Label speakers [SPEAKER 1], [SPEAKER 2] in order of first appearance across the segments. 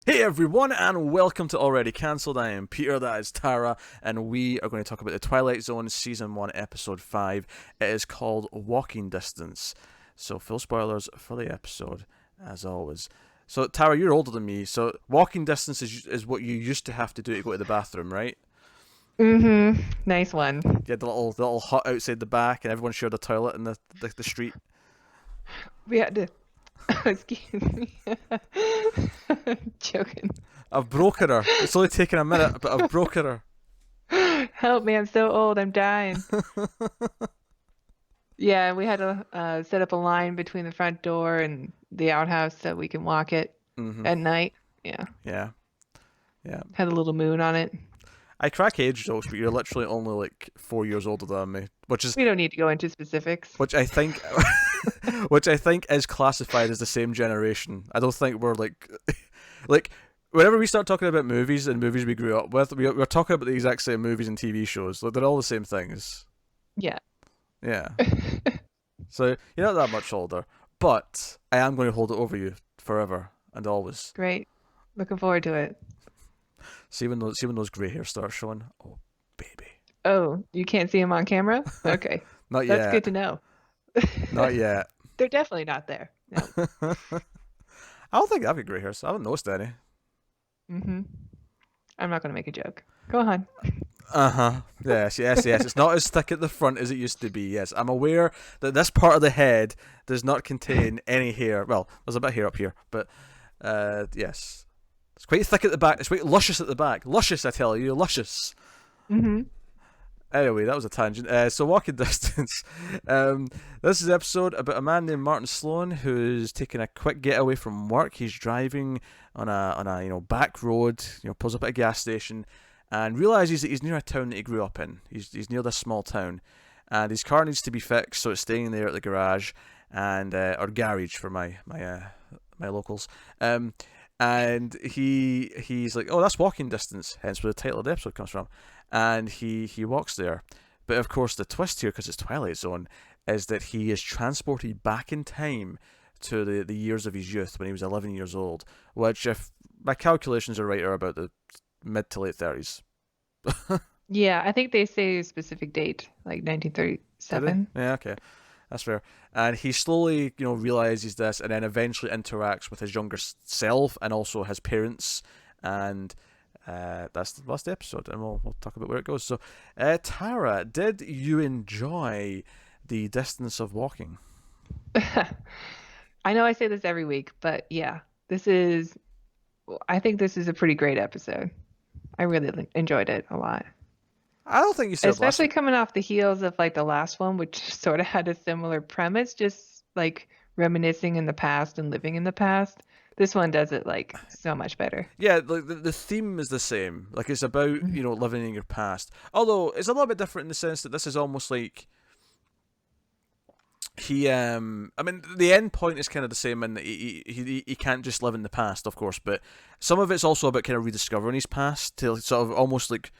[SPEAKER 1] Hey everyone, and welcome to Already Cancelled. I am Peter, that is Tara, and we are going to talk about the Twilight Zone Season 1, Episode 5. It is called Walking Distance. So, full spoilers for the episode, as always. So, Tara, you're older than me, so walking distance is what you used to have to do to go to the bathroom, right?
[SPEAKER 2] Mm-hmm. Nice one.
[SPEAKER 1] You had the little hut outside the back, and everyone shared a toilet in the street.
[SPEAKER 2] We had to. Excuse me. Joking.
[SPEAKER 1] I've broken her. It's only taken a minute, but I've broken her.
[SPEAKER 2] Help me! I'm so old. I'm dying. Yeah, we had to set up a line between the front door and the outhouse so we can walk it
[SPEAKER 1] hmm
[SPEAKER 2] at night. Yeah,
[SPEAKER 1] Yeah, yeah.
[SPEAKER 2] had a little moon on it.
[SPEAKER 1] I crack age jokes, but you're literally only like 4 years older than me,
[SPEAKER 2] We don't need to go into specifics.
[SPEAKER 1] which I think, which I think is classified as the same generation. I don't think we're like, whenever we start talking about movies and movies we grew up with, we're talking about the exact same movies and TV shows. Like they're all the same things.
[SPEAKER 2] Yeah.
[SPEAKER 1] Yeah. So you're not that much older, but I am going to hold it over you forever and always.
[SPEAKER 2] Great. Looking forward to it.
[SPEAKER 1] See when those grey hairs start showing. Oh, baby.
[SPEAKER 2] Oh, you can't see him on camera? Okay.
[SPEAKER 1] Not
[SPEAKER 2] That's good
[SPEAKER 1] yet.
[SPEAKER 2] to know.
[SPEAKER 1] Not yet.
[SPEAKER 2] They're definitely not there. No.
[SPEAKER 1] I don't think I've got grey hairs. I haven't noticed any.
[SPEAKER 2] Mm-hmm. I'm not going to make a joke. Go on.
[SPEAKER 1] Uh huh. Yes, yes, yes. It's not as thick at the front as it used to be. Yes, I'm aware that this part of the head does not contain any hair. Well, there's a bit of hair up here, but yes, it's quite thick at the back. It's quite luscious at the back. Luscious, I tell you, luscious.
[SPEAKER 2] Mm-hmm.
[SPEAKER 1] Anyway, that was a tangent. So, walking distance. This is an episode about a man named Martin Sloan who's taking a quick getaway from work. He's driving on a back road. Pulls up at a gas station, and realizes that he's near a town that he grew up in. He's near this small town, and his car needs to be fixed, so it's staying there at the garage and or garage for my locals. And he's like, oh, that's walking distance, hence where the title of the episode comes from. And he walks there, but of course the twist here, because it's Twilight Zone, is that he is transported back in time to the years of his youth when he was 11 years old, which, if my calculations are right, are about the mid to late 30s.
[SPEAKER 2] Yeah, I think they say a specific date, like
[SPEAKER 1] Did they?
[SPEAKER 2] 1937.
[SPEAKER 1] Yeah, okay. That's fair. And he slowly, realizes this, and then eventually interacts with his younger self and also his parents, and that's the episode, and we'll talk about where it goes. So, Tara, did you enjoy the distance of walking?
[SPEAKER 2] I know I say this every week, but yeah, this is, I think this is a pretty great episode. I really enjoyed it a lot.
[SPEAKER 1] I don't think you said last
[SPEAKER 2] Especially
[SPEAKER 1] week.
[SPEAKER 2] coming off the heels of like the last one, which sort of had a similar premise, just like reminiscing in the past and living in the past. This one does it like so much better.
[SPEAKER 1] Yeah, like the theme is the same. Like it's about
[SPEAKER 2] Mhm.
[SPEAKER 1] living in your past. Although it's a little bit different in the sense that this is almost like I mean the end point is kind of the same in that he can't just live in the past, of course, but some of it's also about kind of rediscovering his past to sort of almost like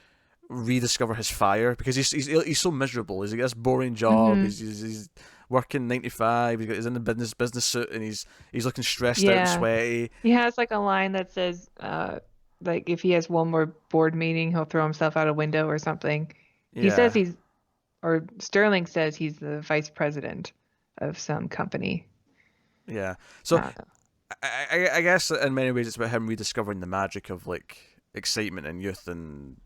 [SPEAKER 1] rediscover his fire, because he's so miserable. He's got this boring job.
[SPEAKER 2] Mhm.
[SPEAKER 1] He's working 9 to 5. He's in the business suit, and he's looking stressed out and
[SPEAKER 2] Yeah.
[SPEAKER 1] sweaty.
[SPEAKER 2] He has like a line that says, like if he has one more board meeting, he'll throw himself out a window or something. He says
[SPEAKER 1] Yeah,
[SPEAKER 2] he's, or Sterling says he's the vice president of some company.
[SPEAKER 1] yeah.
[SPEAKER 2] I
[SPEAKER 1] So
[SPEAKER 2] don't know.
[SPEAKER 1] I guess in many ways it's about him rediscovering the magic of like excitement and youth and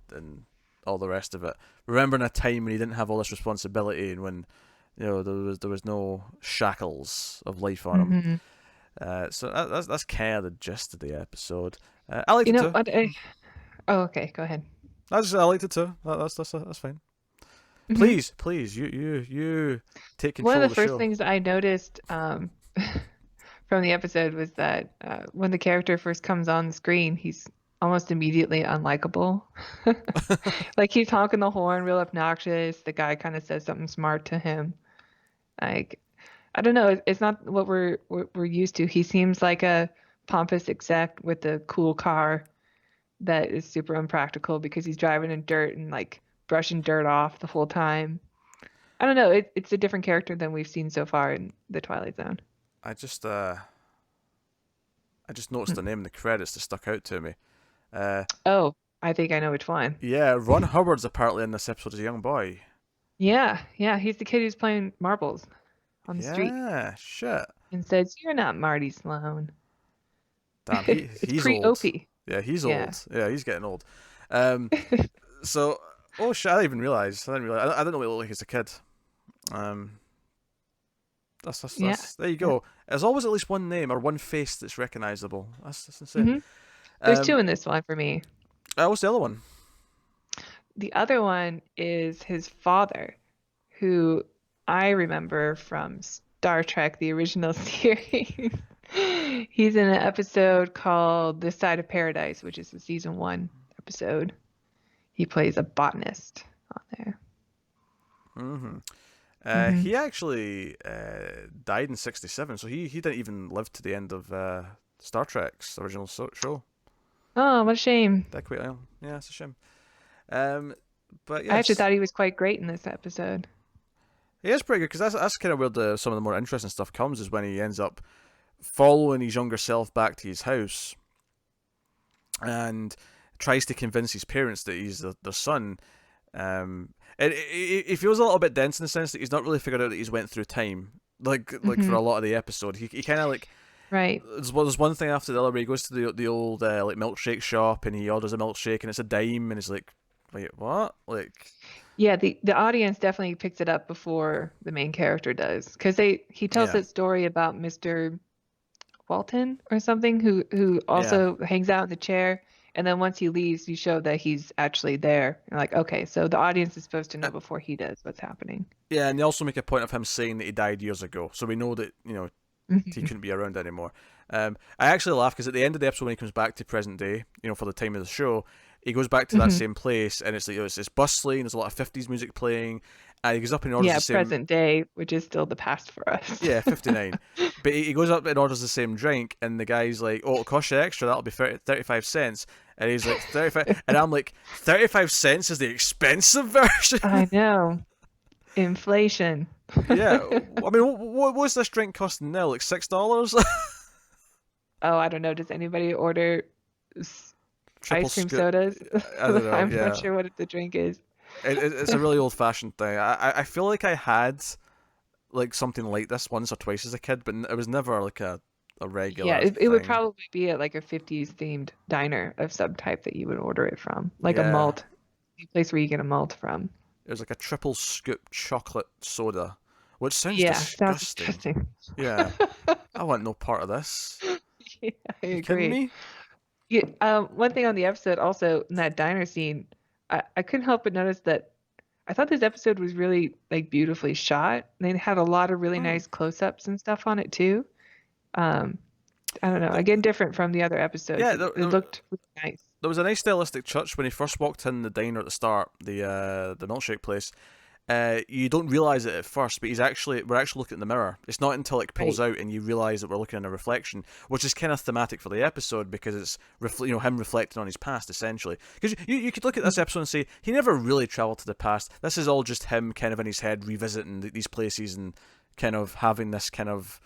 [SPEAKER 1] all the rest of it. Remembering a time when he didn't have all this responsibility, and when there was no shackles of life on him.
[SPEAKER 2] Hmm.
[SPEAKER 1] So that's kind of the gist of the episode. I liked
[SPEAKER 2] You
[SPEAKER 1] it
[SPEAKER 2] know
[SPEAKER 1] too.
[SPEAKER 2] what? Oh, okay, go ahead.
[SPEAKER 1] I liked it too. That's fine.
[SPEAKER 2] Hmm.
[SPEAKER 1] Please, you take
[SPEAKER 2] One of
[SPEAKER 1] control of
[SPEAKER 2] the
[SPEAKER 1] the
[SPEAKER 2] first
[SPEAKER 1] show.
[SPEAKER 2] things I noticed from the episode was that when the character first comes on the screen, he's almost immediately unlikable. Like he's honking the horn, real obnoxious. The guy kind of says something smart to him. Like I don't know, it's not what we're used to. He seems like a pompous exec with a cool car that is super unpractical because he's driving in dirt and like brushing dirt off the whole time. I don't know. It's a different character than we've seen so far in the Twilight Zone.
[SPEAKER 1] I just I just noticed the name in the credits that stuck out to me. Uh,
[SPEAKER 2] Oh, I think I know which one.
[SPEAKER 1] yeah, Ron Howard's apparently in this episode as a young boy.
[SPEAKER 2] Yeah, yeah, he's the kid who's playing marbles on the street
[SPEAKER 1] Yeah, shit.
[SPEAKER 2] and says, "You're not Marty Sloan."
[SPEAKER 1] Damn,
[SPEAKER 2] It's
[SPEAKER 1] he's old.
[SPEAKER 2] pre-OP.
[SPEAKER 1] Yeah, he's
[SPEAKER 2] Yeah.
[SPEAKER 1] old. Yeah, he's getting old. Um, so oh shit, I didn't even realize. I didn't realize. I didn't know what he looked like as a kid. Um,
[SPEAKER 2] Yeah.
[SPEAKER 1] that's there you
[SPEAKER 2] Yeah.
[SPEAKER 1] go. There's always at least one name or one face that's recognizable. That's insane.
[SPEAKER 2] hmm There's
[SPEAKER 1] Um,
[SPEAKER 2] two in this one for me.
[SPEAKER 1] what's the other one?
[SPEAKER 2] The other one is his father, who I remember from Star Trek, the original series. He's in an episode called This Side of Paradise, which is the season 1 episode. He plays a botanist on there.
[SPEAKER 1] Mm-hmm.
[SPEAKER 2] hmm
[SPEAKER 1] He actually died in '67, so he didn't even live to the end of Star Trek's original show.
[SPEAKER 2] Oh, what a shame.
[SPEAKER 1] Died quite young. Yeah, it's a shame. Um, but
[SPEAKER 2] I actually
[SPEAKER 1] yes,
[SPEAKER 2] thought he was quite great in this episode.
[SPEAKER 1] he is pretty good because that's kind of where some of the more interesting stuff comes is when he ends up following his younger self back to his house and tries to convince his parents that he's their son. It feels a little bit dense in the sense that he's not really figured out that he's went through time. Like for
[SPEAKER 2] hmm
[SPEAKER 1] a lot of the episode, he kind of like
[SPEAKER 2] Right.
[SPEAKER 1] there's one thing after the other where he goes to the old like milkshake shop and he orders a milkshake and it's a dime and he's like, wait, what? Like,
[SPEAKER 2] Yeah, the audience definitely picks it up before the main character does, because he tells
[SPEAKER 1] yeah,
[SPEAKER 2] that story about Mr. Walton or something who
[SPEAKER 1] yeah.
[SPEAKER 2] also hangs out in the chair, and then once he leaves, you show that he's actually there. You're like, okay, so the audience is supposed to know before he does what's happening.
[SPEAKER 1] Yeah, and they also make a point of him saying that he died years ago, so we know that he
[SPEAKER 2] hmm
[SPEAKER 1] couldn't be around anymore. I actually laugh because at the end of the episode when he comes back to present day, for the time of the show, he goes back to that
[SPEAKER 2] hmm
[SPEAKER 1] same place and it's like it's bustling. There's a lot of '50s music playing, and he goes up and orders
[SPEAKER 2] Yeah,
[SPEAKER 1] the same.
[SPEAKER 2] present day, which is still the past for us.
[SPEAKER 1] Yeah, 59. But he goes up and orders the same drink, and the guy's like, "Oh, it'll cost you extra. That'll be 35 cents." And he's like, 35. And I'm like, 35 cents is the expensive version?
[SPEAKER 2] I know. Inflation.
[SPEAKER 1] Yeah. I mean, what's this drink costing now? Like $6?
[SPEAKER 2] Oh, I don't know. Does anybody order
[SPEAKER 1] Triple
[SPEAKER 2] ice cream
[SPEAKER 1] scoop.
[SPEAKER 2] sodas?
[SPEAKER 1] I don't know.
[SPEAKER 2] I'm not
[SPEAKER 1] Yeah.
[SPEAKER 2] sure what the drink is.
[SPEAKER 1] It's a really old fashioned thing. I feel like I had like something like this once or twice as a kid, but it was never like a
[SPEAKER 2] Yeah,
[SPEAKER 1] regular
[SPEAKER 2] it would
[SPEAKER 1] thing.
[SPEAKER 2] probably be at like a 50s themed diner of some type that you would order it from, like a
[SPEAKER 1] Yeah.
[SPEAKER 2] malt, a place where you get a malt from.
[SPEAKER 1] It was like a triple scoop chocolate soda, which sounds
[SPEAKER 2] Yeah, sounds
[SPEAKER 1] disgusting.
[SPEAKER 2] interesting.
[SPEAKER 1] Yeah. I want no part of this.
[SPEAKER 2] Yeah, I
[SPEAKER 1] You kidding
[SPEAKER 2] agree.
[SPEAKER 1] me?
[SPEAKER 2] Yeah, one thing on the episode also in that diner scene, I couldn't help but notice that I thought this episode was really like beautifully shot. They had a lot of really
[SPEAKER 1] Hmm.
[SPEAKER 2] nice close-ups and stuff on it too. Um, I don't know,
[SPEAKER 1] Well,
[SPEAKER 2] again, different from the other episodes.
[SPEAKER 1] yeah,
[SPEAKER 2] It looked really nice.
[SPEAKER 1] there was a nice stylistic touch when he first walked in the diner at the start, the milkshake place. You don't realize it at first, but we're actually looking in the mirror. It's not until it pulls
[SPEAKER 2] Right.
[SPEAKER 1] out and you realize that we're looking in a reflection, which is kind of thematic for the episode because it's him reflecting on his past essentially. Because you could look at this episode and say he never really traveled to the past. This is all just him kind of in his head revisiting these places and kind of having this kind of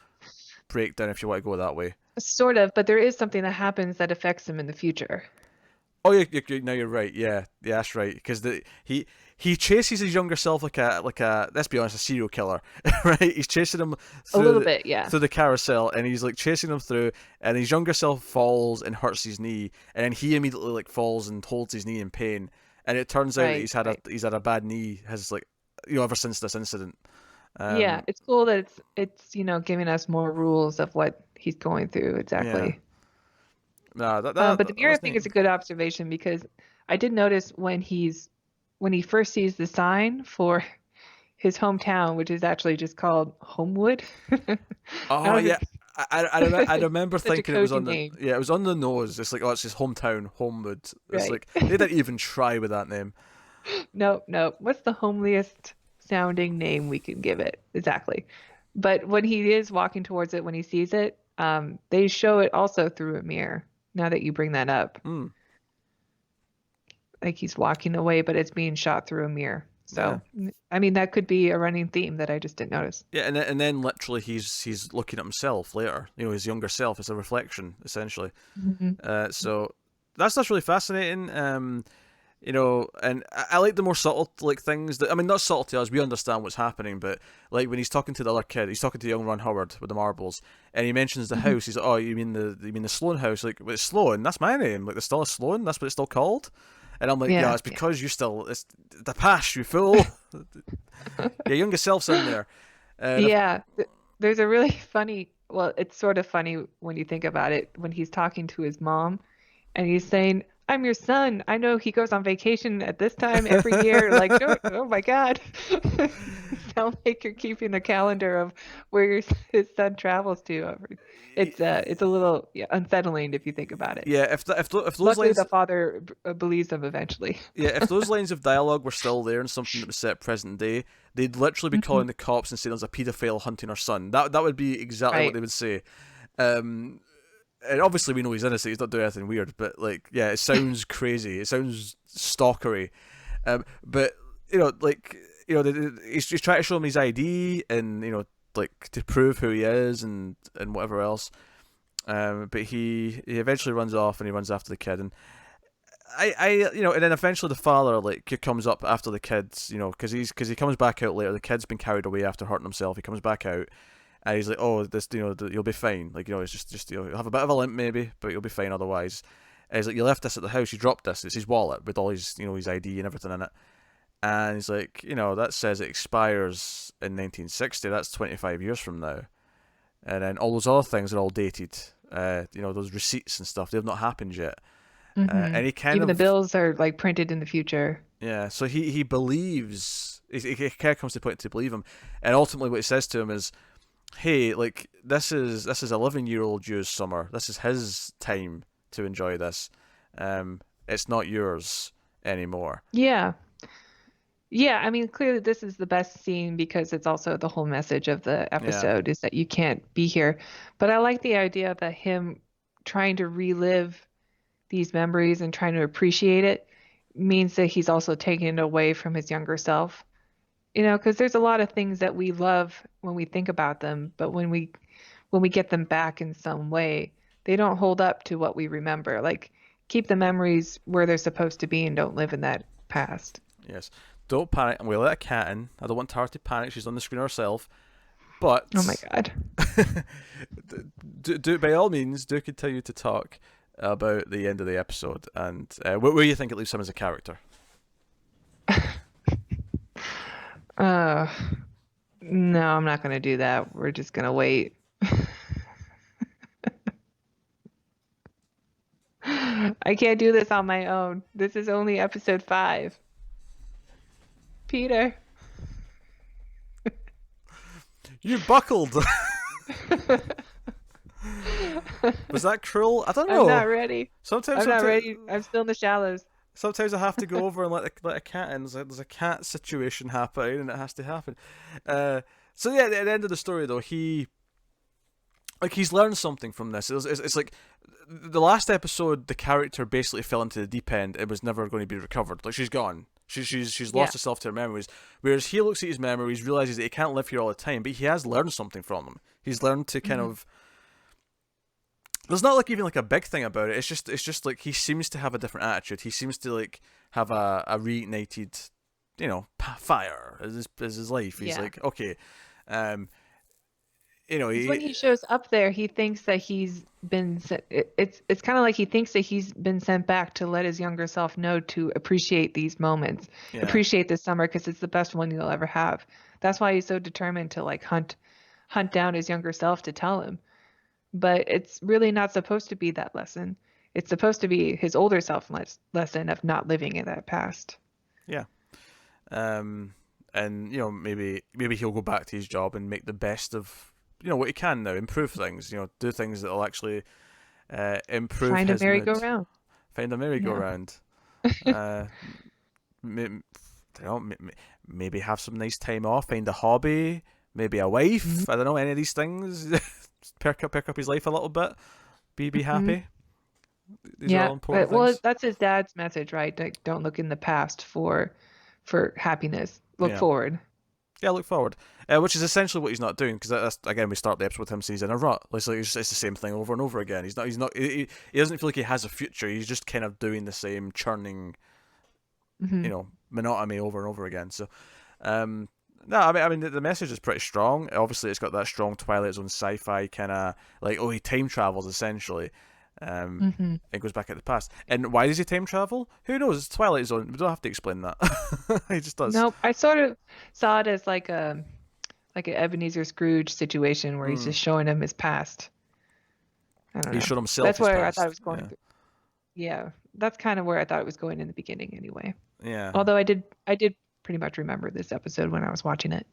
[SPEAKER 1] breakdown, if you want to go that way.
[SPEAKER 2] Sort of, but there is something that happens that affects him in the future.
[SPEAKER 1] Oh, no, you're right. Yeah, that's right. Because he chases his younger self like a let's be honest, a serial killer, right? He's chasing him
[SPEAKER 2] A
[SPEAKER 1] through
[SPEAKER 2] little bit, yeah.
[SPEAKER 1] through the carousel, and he's like chasing him through, and his younger self falls and hurts his knee, and then he immediately like falls and holds his knee in pain, and it turns out that
[SPEAKER 2] Right, right.
[SPEAKER 1] he's had a bad knee, has like ever since this incident.
[SPEAKER 2] Yeah,
[SPEAKER 1] Um,
[SPEAKER 2] it's cool that it's giving us more rules of what he's going through
[SPEAKER 1] yeah,
[SPEAKER 2] exactly.
[SPEAKER 1] no,
[SPEAKER 2] But the
[SPEAKER 1] that
[SPEAKER 2] mirror
[SPEAKER 1] was
[SPEAKER 2] thing
[SPEAKER 1] neat.
[SPEAKER 2] is a good observation because I did notice when he first sees the sign for his hometown, which is actually just called Homewood. I
[SPEAKER 1] Oh
[SPEAKER 2] don't know
[SPEAKER 1] yeah, I remember
[SPEAKER 2] such a
[SPEAKER 1] thinking it was
[SPEAKER 2] cozy
[SPEAKER 1] on the
[SPEAKER 2] name,
[SPEAKER 1] yeah, it was on the nose. It's like, oh, it's his hometown, Homewood. It's
[SPEAKER 2] right?
[SPEAKER 1] like they didn't even try with that name.
[SPEAKER 2] No, no. What's the homeliest sounding name we can give it? Exactly. But when he is walking towards it, when he sees it, they show it also through a mirror. Now that you bring that up,
[SPEAKER 1] Hmm.
[SPEAKER 2] like he's walking away, but it's being shot through a mirror.
[SPEAKER 1] Yeah.
[SPEAKER 2] So, I mean, that could be a running theme that I just didn't notice.
[SPEAKER 1] Yeah, and then literally he's looking at himself later. His younger self. It's a reflection essentially.
[SPEAKER 2] Hmm.
[SPEAKER 1] So that's really fascinating. And I like the more subtle like things that, I mean, not subtle to us, we understand what's happening, but like when he's talking to the other kid, he's talking to young Ron Howard with the marbles, and he mentions the
[SPEAKER 2] Hmm.
[SPEAKER 1] house. He's like, "Oh, you mean the Sloan house? Like, well, it's Sloan. That's my name. Like, there's still a Sloan. That's what it's still called." And I'm like, "Yeah,
[SPEAKER 2] Yeah,
[SPEAKER 1] it's because it's the past, you fool. Your younger self's in there." And
[SPEAKER 2] yeah. There's a really funny, well, it's sort of funny when you think about it, when he's talking to his mom and he's saying, "I'm your son. I know he goes on vacation at this time every year." Like, don't, oh my God. Sound like you're keeping a calendar of where his son travels to. It's a little, yeah, unsettling if you think about it.
[SPEAKER 1] yeah, if those
[SPEAKER 2] Luckily,
[SPEAKER 1] lines
[SPEAKER 2] the father believes him eventually.
[SPEAKER 1] Yeah, if those lines of dialogue were still there and something that was set present day, they'd literally be
[SPEAKER 2] Hmm.
[SPEAKER 1] calling the cops and saying there's a paedophile hunting our son. That would be exactly what
[SPEAKER 2] Right.
[SPEAKER 1] they would say. Um, and obviously we know he's innocent. He's not doing anything weird. But like, yeah, it sounds crazy. It sounds stalkery. But like, he's trying to show him his ID and like to prove who he is and whatever else. But he eventually runs off and he runs after the kid and and then eventually the father like comes up after the kids, because he comes back out later. The kid's been carried away after hurting himself. He comes back out, and he's like, "Oh, this, you'll be fine. Like, it's just you'll have a bit of a limp maybe, but you'll be fine otherwise." And he's like, "You left this at the house. You dropped this. It's his wallet with all his, his ID and everything in it." And he's like, "That says it expires in 1960. That's 25 years from now." And then all those other things are all dated. Those receipts and stuff, they've not happened yet.
[SPEAKER 2] Hmm.
[SPEAKER 1] And he kind
[SPEAKER 2] Even the
[SPEAKER 1] of
[SPEAKER 2] bills are like printed in the future.
[SPEAKER 1] Yeah, so he believes he kind of comes to the point to believe him, and ultimately what he says to him is, "Hey, like this is 11-year-old Jew's summer. This is his time to enjoy this. It's not yours anymore."
[SPEAKER 2] Yeah. Yeah, I mean, clearly this is the best scene because it's also the whole message of the
[SPEAKER 1] Yeah,
[SPEAKER 2] episode is that you can't be here. But I like the idea that him trying to relive these memories and trying to appreciate it means that he's also taking it away from his younger self. Because there's a lot of things that we love when we think about them, but when we get them back in some way, they don't hold up to what we remember. Like keep the memories where they're supposed to be and don't live in that past.
[SPEAKER 1] yes. Don't panic. I'm going to let a cat in. I don't want Tara to panic. She's on the screen herself.
[SPEAKER 2] Oh my
[SPEAKER 1] But
[SPEAKER 2] God.
[SPEAKER 1] do by all means do continue to talk about the end of the episode and where you think it leaves him as a character.
[SPEAKER 2] Uh, no, I'm not going to do that. We're just going to wait. I can't do this on my own. This is only episode 5. Peter.
[SPEAKER 1] You buckled. Was that cruel? I don't
[SPEAKER 2] I'm
[SPEAKER 1] know.
[SPEAKER 2] not ready.
[SPEAKER 1] Sometimes,
[SPEAKER 2] I'm not
[SPEAKER 1] sometimes,
[SPEAKER 2] ready. I'm still in the shallows.
[SPEAKER 1] sometimes I have to go over and let a cat in. There's a cat situation happening, and it has to happen. So yeah, at the end of the story, though, he's learned something from this. It's like the last episode, the character basically fell into the deep end and was never going to be recovered. Like she's gone. She's
[SPEAKER 2] Yeah.
[SPEAKER 1] lost herself to her memories. Whereas he looks at his memories, realizes that he can't live here all the time, but he has learned something from them. He's learned to kind
[SPEAKER 2] Hmm.
[SPEAKER 1] of. There's not like even like a big thing about it. It's just like he seems to have a different attitude. He seems to like have a reignited, fire as his life. He's
[SPEAKER 2] Yeah.
[SPEAKER 1] like, okay, um,
[SPEAKER 2] Because when
[SPEAKER 1] he
[SPEAKER 2] he shows up there, he thinks that he's been sent, it's kind of like he thinks that he's been sent back to let his younger self know to appreciate these moments,
[SPEAKER 1] yeah
[SPEAKER 2] appreciate this summer because it's the best one you'll ever have. That's why he's so determined to like hunt down his younger self to tell him. But it's really not supposed to be that lesson. It's supposed to be his older self lesson of not living in that past.
[SPEAKER 1] yeah. And maybe he'll go back to his job and make the best of what he can now, improve things. Do things that'll actually improve
[SPEAKER 2] Find a
[SPEAKER 1] his mood.
[SPEAKER 2] merry-go-round.
[SPEAKER 1] Find a
[SPEAKER 2] Yeah.
[SPEAKER 1] merry-go-round. uh, maybe have some nice time off. Find a hobby. Maybe a wife. I don't know any of these things. perk up his life a little bit. Be
[SPEAKER 2] Hmm.
[SPEAKER 1] happy. These are
[SPEAKER 2] Yeah,
[SPEAKER 1] all important
[SPEAKER 2] but well,
[SPEAKER 1] things.
[SPEAKER 2] that's his dad's message, right? Like, don't look in the past for happiness. look
[SPEAKER 1] Yeah.
[SPEAKER 2] forward.
[SPEAKER 1] Yeah, look forward. Which is essentially what he's not doing, because that's again we start the episode with him saying he's in a rut. It's like it's the same thing over and over again. He's not. He's not. He doesn't feel like he has a future. He's just kind of doing the same churning,
[SPEAKER 2] Hmm.
[SPEAKER 1] monotony over and over again. So, no, I mean the message is pretty strong. Obviously, it's got that strong Twilight Zone sci-fi kind of like, he time travels essentially.
[SPEAKER 2] Hmm.
[SPEAKER 1] It goes back at the past. And why does he time travel? Who knows? It's Twilight Zone. We don't have to explain that. He just does.
[SPEAKER 2] Nope. I sort of saw it as like an Ebenezer Scrooge situation where he's
[SPEAKER 1] Mm.
[SPEAKER 2] just showing him his past. I don't
[SPEAKER 1] He
[SPEAKER 2] know.
[SPEAKER 1] showed himself
[SPEAKER 2] That's
[SPEAKER 1] his
[SPEAKER 2] where I thought it
[SPEAKER 1] past.
[SPEAKER 2] was going.
[SPEAKER 1] Yeah.
[SPEAKER 2] Yeah, that's kind of where I thought it was going in the beginning anyway.
[SPEAKER 1] Yeah.
[SPEAKER 2] Although I did pretty much remember this episode when I was watching it.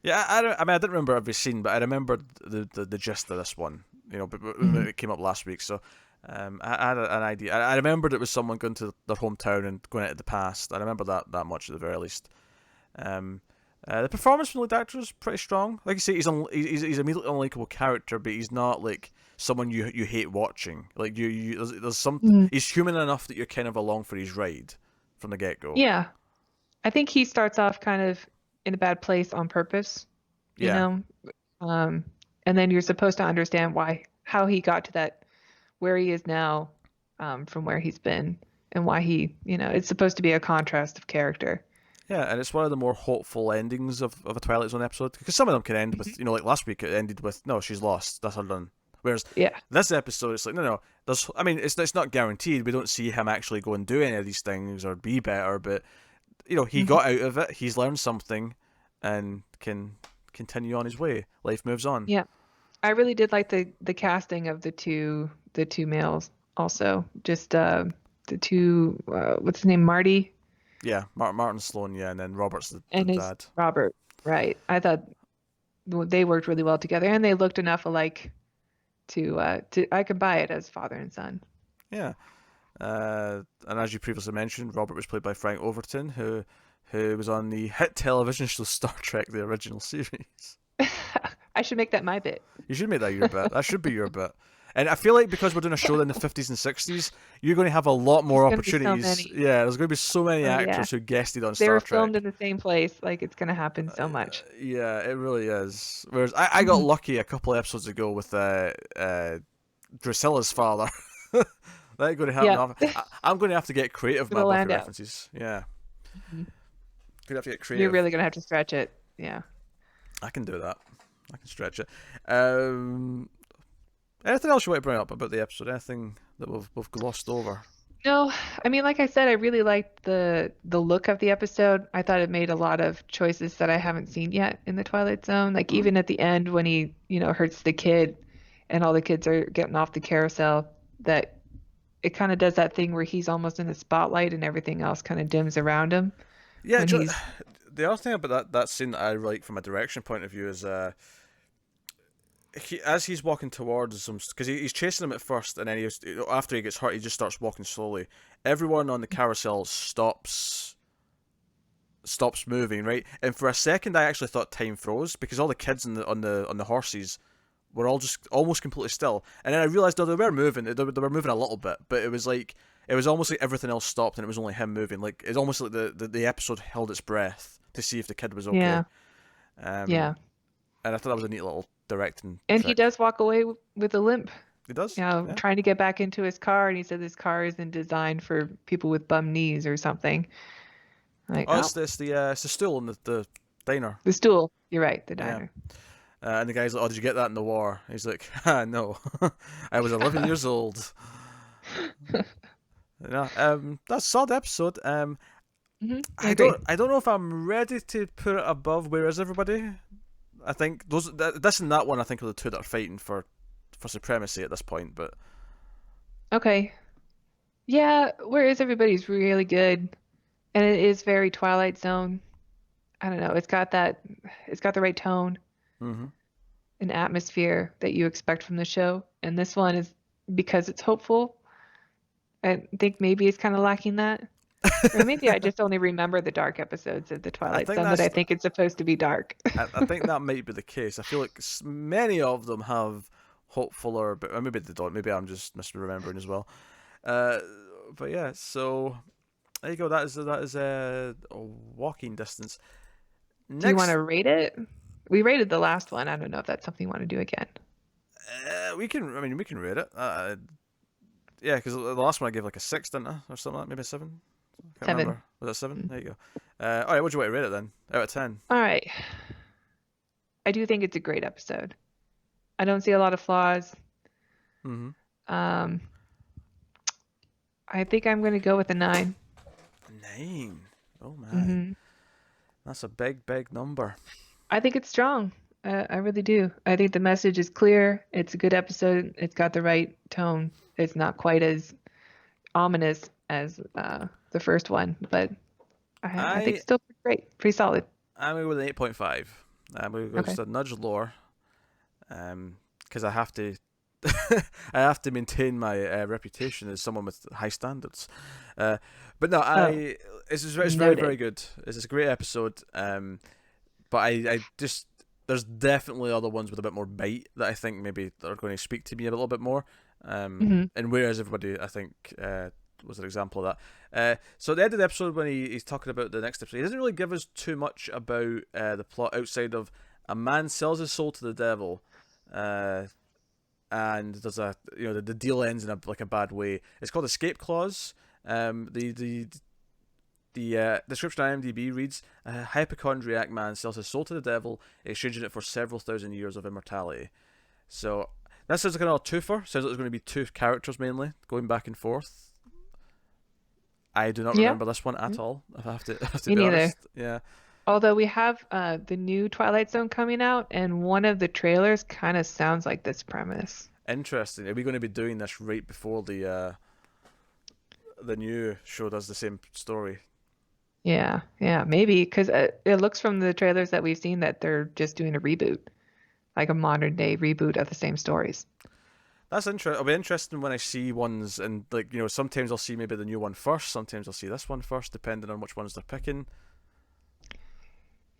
[SPEAKER 1] Yeah, I mean, I didn't remember every scene, but I remembered the gist of this one. But
[SPEAKER 2] Hmm.
[SPEAKER 1] it came up last week, so I had an idea. I remembered it was someone going to their hometown and going into the past. I remember that much at the very least. Um, the performance from the lead actor is pretty strong. Like you say, he's immediately unlikable character, but he's not like someone you hate watching. Like there's some
[SPEAKER 2] Mm.
[SPEAKER 1] he's human enough that you're kind of along for his ride from the get go.
[SPEAKER 2] Yeah, I think he starts off kind of in a bad place on purpose, you
[SPEAKER 1] Yeah,
[SPEAKER 2] know, um, and then you're supposed to understand how he got to that where he is now, from where he's been, and why it's supposed to be a contrast of character.
[SPEAKER 1] yeah, and it's one of the more hopeful endings of a Twilight Zone episode, because some of them can end
[SPEAKER 2] Mhm.
[SPEAKER 1] with, like last week it ended with, no, she's lost, that's her done. Whereas
[SPEAKER 2] Yeah.
[SPEAKER 1] this episode, it's like, no, there's, I mean, it's not guaranteed. We don't see him actually go and do any of these things or be better, but he
[SPEAKER 2] Hmm.
[SPEAKER 1] got out of it. He's learned something, and can continue on his way. Life moves on.
[SPEAKER 2] Yeah. I really did like the casting of the two males also. Just the two what's his name, Marty
[SPEAKER 1] Yeah, Martin Sloan, yeah, and then Robert's the
[SPEAKER 2] and his
[SPEAKER 1] dad.
[SPEAKER 2] Robert. Right. I thought they worked really well together and they looked enough alike to I could buy it as father and son.
[SPEAKER 1] Yeah, and as you previously mentioned, Robert was played by Frank Overton, who was on the hit television show Star Trek: The Original Series.
[SPEAKER 2] I should make that my bit.
[SPEAKER 1] You should make that your bit. That should be your bit. And I feel like because we're doing a show in the 50s and 60s, you're going to have a lot more
[SPEAKER 2] There's gonna be so
[SPEAKER 1] opportunities.
[SPEAKER 2] many.
[SPEAKER 1] Yeah, there's going to be so many
[SPEAKER 2] Oh yeah.
[SPEAKER 1] actors who guested on
[SPEAKER 2] They were
[SPEAKER 1] Star
[SPEAKER 2] filmed
[SPEAKER 1] Trek.
[SPEAKER 2] in the same place. Like it's gonna happen so much.
[SPEAKER 1] Yeah, it really is. Whereas I got
[SPEAKER 2] Mhm.
[SPEAKER 1] lucky a couple of episodes ago with Drusilla's father. That's going to happen.
[SPEAKER 2] Yeah.
[SPEAKER 1] I'm going to have to get creative with
[SPEAKER 2] For
[SPEAKER 1] my
[SPEAKER 2] the
[SPEAKER 1] Buffy
[SPEAKER 2] Landau.
[SPEAKER 1] references. Yeah,
[SPEAKER 2] Mhm.
[SPEAKER 1] going to have to get
[SPEAKER 2] You're
[SPEAKER 1] creative.
[SPEAKER 2] really gonna have to stretch it. Yeah.
[SPEAKER 1] I can do that. I can stretch it. Anything else you want to bring up about the episode? Anything that we've glossed over?
[SPEAKER 2] No, I mean, like I said, I really liked the look of the episode. I thought it made a lot of choices that I haven't seen yet in the Twilight Zone. Like
[SPEAKER 1] Mm.
[SPEAKER 2] even at the end when he, hurts the kid and all the kids are getting off the carousel, that it kind of does that thing where he's almost in the spotlight and everything else kind of dims around him
[SPEAKER 1] Yeah,
[SPEAKER 2] when he's
[SPEAKER 1] the other thing about that scene that I like from a direction point of view is as he's walking towards him, because he's chasing him at first, and then after he gets hurt, he just starts walking slowly. Everyone on the carousel stops moving, right? And for a second, I actually thought time froze because all the kids on the horses were all just almost completely still. And then I realized they were moving. They were moving a little bit, but it was almost like everything else stopped and it was only him moving. Like it's almost like the episode held its breath to see if the kid was okay.
[SPEAKER 2] yeah,
[SPEAKER 1] Um,
[SPEAKER 2] yeah.
[SPEAKER 1] and I thought that was a neat little directing
[SPEAKER 2] And he
[SPEAKER 1] trick.
[SPEAKER 2] does walk away with a limp,
[SPEAKER 1] He does, yeah.
[SPEAKER 2] trying to get back into his car and he said this car isn't designed for people with bum knees or something. Like,
[SPEAKER 1] Oh,
[SPEAKER 2] oh,
[SPEAKER 1] it's the stool in the diner.
[SPEAKER 2] the stool. You're right, the
[SPEAKER 1] Yeah.
[SPEAKER 2] diner.
[SPEAKER 1] And the guy's like, "Oh, did you get that in the war?" He's like, "No, I was 11 years old." Yeah, that's a solid episode.
[SPEAKER 2] I agree.
[SPEAKER 1] I don't know if I'm ready to put it above Where Is Everybody. I think this and that one, I think, are the two that are fighting for supremacy at this point. But
[SPEAKER 2] Okay. Yeah, Where Is Everybody's really good. And it is very Twilight Zone. I don't know. It's got the right tone
[SPEAKER 1] hmm
[SPEAKER 2] and atmosphere that you expect from the show. And this one is because it's hopeful. I think maybe it's kind of lacking that. Or maybe I just only remember the dark episodes of the
[SPEAKER 1] I
[SPEAKER 2] Twilight
[SPEAKER 1] think
[SPEAKER 2] Zone that
[SPEAKER 1] that's
[SPEAKER 2] I think it's supposed to be dark.
[SPEAKER 1] I think that might be the case. I feel like many of them have hopeful or maybe they don't. Maybe I'm just misremembering as well. Uh, but yeah, so there you go. That is Walking Distance.
[SPEAKER 2] Do you want
[SPEAKER 1] Next,
[SPEAKER 2] to rate it? We rated the last one. I don't know if that's something you want to do again.
[SPEAKER 1] we can. I mean, we can rate it. Yeah, because the last one I gave like a 6, didn't I, or something like that? Maybe a 7. I can't
[SPEAKER 2] 7.
[SPEAKER 1] remember. Was that 7?
[SPEAKER 2] Mm.
[SPEAKER 1] There you go. All right, what do you want to rate it then? Out of 10.
[SPEAKER 2] All right. I do think it's a great episode. I don't see a lot of flaws.
[SPEAKER 1] Mm-hmm.
[SPEAKER 2] Um, I think I'm going to go with a 9.
[SPEAKER 1] 9. Oh my,
[SPEAKER 2] Hmm.
[SPEAKER 1] that's a big, big number.
[SPEAKER 2] I think it's strong. I really do. I think the message is clear. It's a good episode. It's got the right tone. It's not quite as ominous as the first one, but I think
[SPEAKER 1] I
[SPEAKER 2] it's still great. Pretty solid.
[SPEAKER 1] I'm going with an 8.5. I'm going to go
[SPEAKER 2] Okay.
[SPEAKER 1] just a nudge lower, because I have to. I have to maintain my reputation as someone with high standards. But no,
[SPEAKER 2] Oh,
[SPEAKER 1] it's very, very
[SPEAKER 2] noted.
[SPEAKER 1] good. It's a great episode. But I just there's definitely other ones with a bit more bite that I think maybe are going to speak to me a little bit more.
[SPEAKER 2] Hmm.
[SPEAKER 1] And Whereas Everybody, I think, was an example of that. So at the end of the episode, when he's talking about the next episode, he doesn't really give us too much about the plot outside of a man sells his soul to the devil. And there's a the deal ends in a bad way. It's called escape clause. The description on IMDb reads: a hypochondriac man sells his soul to the devil, exchanging it for several thousand years of immortality. So that sounds like another twofer. Sounds like there's going to be 2 characters mainly going back and forth. I do not
[SPEAKER 2] Yeah.
[SPEAKER 1] remember this one at all. If I have to, I have to
[SPEAKER 2] Me
[SPEAKER 1] be
[SPEAKER 2] neither.
[SPEAKER 1] honest. Yeah,
[SPEAKER 2] Although we have the new Twilight Zone coming out, and one of the trailers kind of sounds like this premise.
[SPEAKER 1] interesting. Are we going to be doing this right before the new show does the same story?
[SPEAKER 2] Yeah, yeah, maybe because it looks from the trailers that we've seen that they're just doing a reboot, like a modern day reboot of the same stories.
[SPEAKER 1] That's interesting. It'll be interesting when I see ones, and sometimes I'll see maybe the new one first. Sometimes I'll see this one first, depending on which ones they're picking.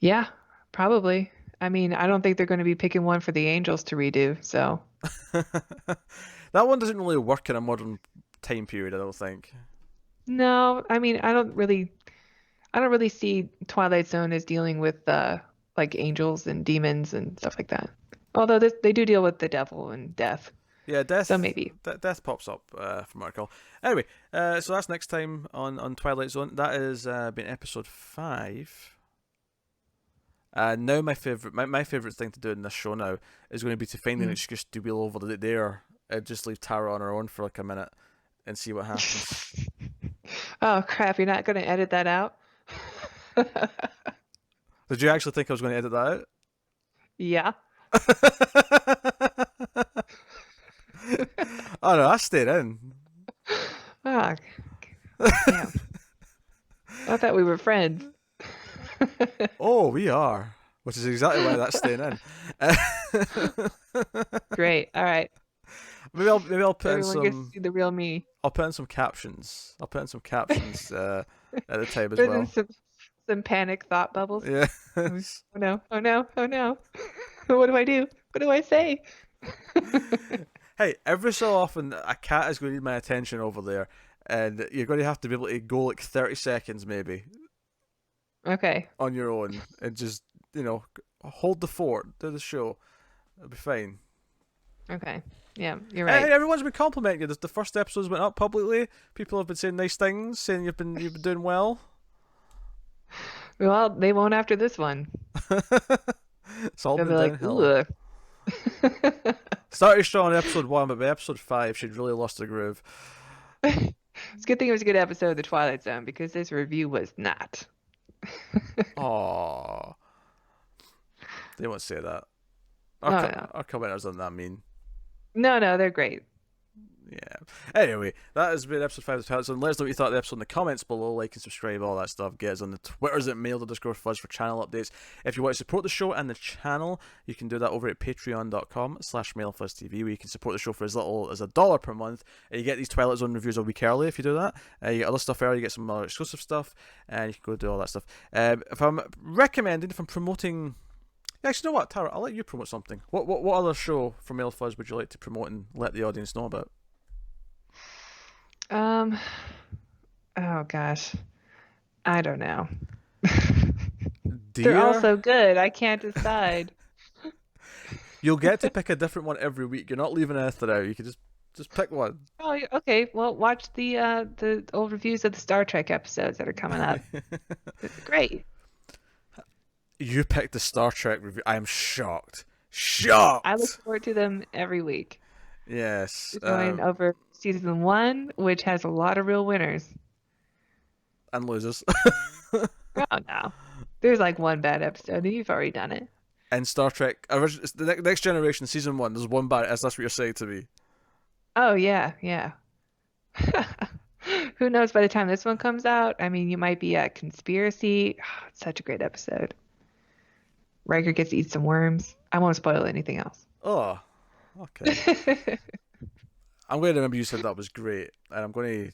[SPEAKER 2] Yeah, probably. I mean, I don't think they're going to be picking one for the Angels to redo, so
[SPEAKER 1] That one doesn't really work in a modern time period, I don't think.
[SPEAKER 2] no, I mean, I don't really see Twilight Zone as dealing with like angels and demons and stuff like that. Although they do deal with the devil and death,
[SPEAKER 1] Yeah,
[SPEAKER 2] so maybe.
[SPEAKER 1] death pops up from what I recall. Anyway, so that's next time on Twilight Zone. That has been episode 5. Now my favorite thing to do in this show now is going to be to find an
[SPEAKER 2] Mm.
[SPEAKER 1] excuse to wheel over there and just leave Tara on her own for like a minute and see what happens.
[SPEAKER 2] Oh crap, you're not going to edit that out?
[SPEAKER 1] Did you actually think I was going to edit that
[SPEAKER 2] Yeah.
[SPEAKER 1] out? Oh no, I stayed in.
[SPEAKER 2] Ah, damn. I thought we were friends.
[SPEAKER 1] Oh, we are, which is exactly why that's staying in.
[SPEAKER 2] Great. All right.
[SPEAKER 1] Maybe I'll put in
[SPEAKER 2] Everyone gets to
[SPEAKER 1] some
[SPEAKER 2] see the real me.
[SPEAKER 1] I'll put in some captions. I'll put in some captions at the time as
[SPEAKER 2] Put in
[SPEAKER 1] well.
[SPEAKER 2] some panic thought bubbles.
[SPEAKER 1] Yeah.
[SPEAKER 2] Oh no. Oh no. Oh no. What do I do? What do I say?
[SPEAKER 1] Hey, every so often a cat is going to need my attention over there, and you're going to have to be able to go like 30 seconds maybe
[SPEAKER 2] Okay.
[SPEAKER 1] on your own and just hold the fort, do the show. It'll be fine.
[SPEAKER 2] Okay. Yeah, you're
[SPEAKER 1] Hey,
[SPEAKER 2] right.
[SPEAKER 1] everyone's been complimenting you. The first episodes went up publicly. People have been saying nice things, saying you've been doing well.
[SPEAKER 2] Well, they won't after this one.
[SPEAKER 1] It's all
[SPEAKER 2] They'll
[SPEAKER 1] been
[SPEAKER 2] be like,
[SPEAKER 1] downhill.
[SPEAKER 2] ugh.
[SPEAKER 1] Started strong on episode 1, but by episode 5, she'd really lost the groove.
[SPEAKER 2] It's a good thing it was a good episode of The Twilight Zone because this review was not.
[SPEAKER 1] Aww. They won't say that.
[SPEAKER 2] Oh no.
[SPEAKER 1] Our commenters aren't that mean.
[SPEAKER 2] No, no, they're great.
[SPEAKER 1] Yeah. Anyway, that has been episode 5 of the Twilight Zone. Let us know what you thought of the episode in the comments below. Like and subscribe, all that stuff. Get us on the Twitters at mail_fuzz for channel updates. If you want to support the show and the channel, you can do that over at patreon.com/mailfuzztv, where you can support the show for as little as $1 per month. And you get these Twilight Zone reviews a week early if you do that. You get other stuff early, you get some other exclusive stuff, and you can go do all that stuff. If I'm promoting... Actually, you know what, Tara? I'll let you promote something. What other show from Mail Fuzz would you like to promote and let the audience know about?
[SPEAKER 2] Um, oh gosh. I don't know. They're all
[SPEAKER 1] Dear,
[SPEAKER 2] so good. I can't decide.
[SPEAKER 1] you'll get to pick a different one every week. You're not leaving anything out. You can just pick one.
[SPEAKER 2] Oh, okay. Well, watch the old reviews of the Star Trek episodes that are coming up. They're great.
[SPEAKER 1] You picked the Star Trek review. I am shocked.
[SPEAKER 2] I look
[SPEAKER 1] Shocked.
[SPEAKER 2] forward to them every week.
[SPEAKER 1] Yes.
[SPEAKER 2] We're going over season 1, which has a lot of real winners.
[SPEAKER 1] And losers.
[SPEAKER 2] Oh no, there's like one bad episode, and you've already done it.
[SPEAKER 1] And Star Trek, the Next Generation season 1. There's one bad. That's what you're saying to me.
[SPEAKER 2] Oh yeah, yeah. Who knows by the time this one comes out? I mean, you might be at Conspiracy. Oh, it's such a great episode. Riker gets to eat some worms. I won't spoil anything else.
[SPEAKER 1] Oh, okay. I'm going to remember you said that was great, and I'm going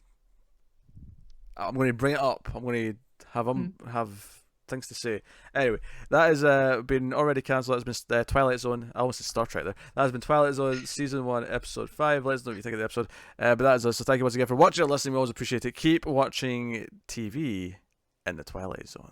[SPEAKER 1] to bring it up. I'm going to have things to say. Anyway, that has been already cancelled. That's been Twilight Zone. I almost said Star Trek there. That has been Twilight Zone season 1, episode 5. Let us know what you think of the episode. But that is us. So thank you once again for watching and listening. We always appreciate it. Keep watching TV in the Twilight Zone.